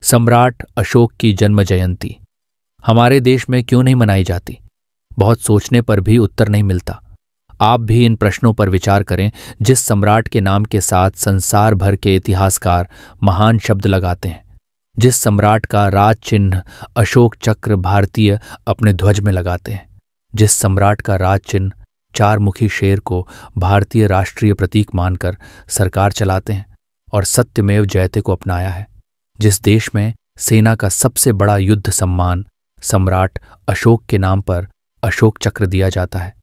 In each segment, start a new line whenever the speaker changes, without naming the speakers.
सम्राट अशोक की जन्म जयंती हमारे देश में क्यों नहीं मनाई जाती? बहुत सोचने पर भी उत्तर नहीं मिलता। आप भी इन प्रश्नों पर विचार करें जिस सम्राट के नाम के साथ संसार भर के इतिहासकार महान शब्द लगाते हैं, जिस सम्राट का राज चिन्ह अशोक चक्र भारतीय अपने ध्वज में लगाते हैं, जिस सम्राट का राज चिन्ह चारमुखी शेर को भारतीय राष्ट्रीय प्रतीक मानकर सरकार चलाते हैं और सत्यमेव जयते को अपनाया है, जिस देश में सेना का सबसे बड़ा युद्ध सम्मान सम्राट अशोक के नाम पर अशोक चक्र दिया जाता है,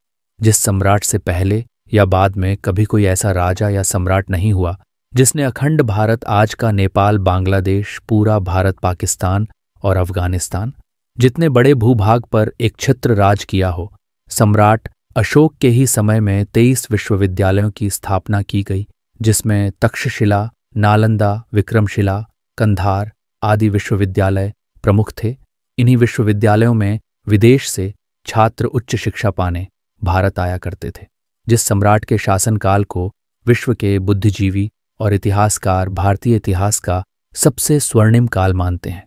जिस सम्राट से पहले या बाद में कभी कोई ऐसा राजा या सम्राट नहीं हुआ जिसने अखंड भारत, आज का नेपाल, बांग्लादेश, पूरा भारत, पाकिस्तान और अफगानिस्तान जितने बड़े भूभाग पर एक छत्र राज किया हो। सम्राट अशोक के ही समय में 23 विश्वविद्यालयों की स्थापना की गई, जिसमें तक्षशिला, नालंदा, विक्रमशिला, कंधार आदि विश्वविद्यालय प्रमुख थे। इन्हीं विश्वविद्यालयों में विदेश से छात्र उच्च शिक्षा पाने भारत आया करते थे। जिस सम्राट के शासनकाल को विश्व के बुद्धिजीवी और इतिहासकार भारतीय इतिहास का सबसे स्वर्णिम काल मानते हैं,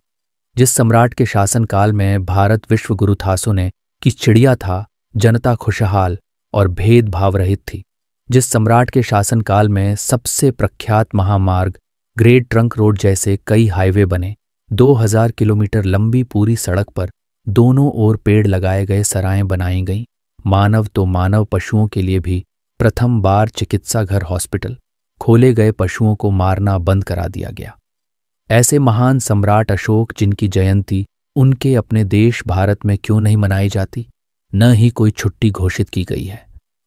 जिस सम्राट के शासनकाल में भारत विश्व गुरु था सुने कि चिड़िया था, जनता खुशहाल और भेदभाव रहित थी, जिस सम्राट के शासनकाल में सबसे प्रख्यात महामार्ग ग्रेट ट्रंक रोड जैसे कई हाईवे बने, 2000 किलोमीटर लंबी पूरी सड़क पर दोनों ओर पेड़ लगाए गए सराएं बनाई गईं, मानव तो मानव पशुओं के लिए भी प्रथम बार चिकित्सा घर हॉस्पिटल, खोले गए पशुओं को मारना बंद करा दिया गया। ऐसे महान सम्राट अशोक जिनकी जयंती उनके अपने देश भारत में क्यों नहीं मनाई जाती, न ही कोई छुट्टी घोषित की गई है।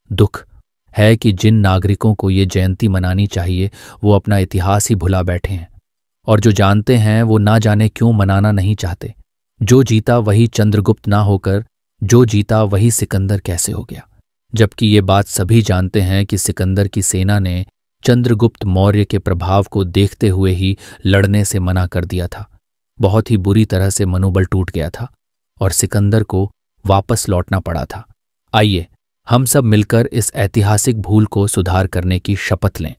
दुख है कि जिन नागरिकों को ये जयंती मनानी चाहिए वो अपना इतिहास ही भुला बैठे हैं, और जो जानते हैं वो ना जाने क्यों मनाना नहीं चाहते। जो जीता वही चंद्रगुप्त ना होकर जो जीता वही सिकंदर कैसे हो गया, जबकि ये बात सभी जानते हैं कि सिकंदर की सेना ने चंद्रगुप्त मौर्य के प्रभाव को देखते हुए ही लड़ने से मना कर दिया था। बहुत ही बुरी तरह से मनोबल टूट गया था और सिकंदर को वापस लौटना पड़ा था। आइए हम सब मिलकर इस ऐतिहासिक भूल को सुधार करने की शपथ लें।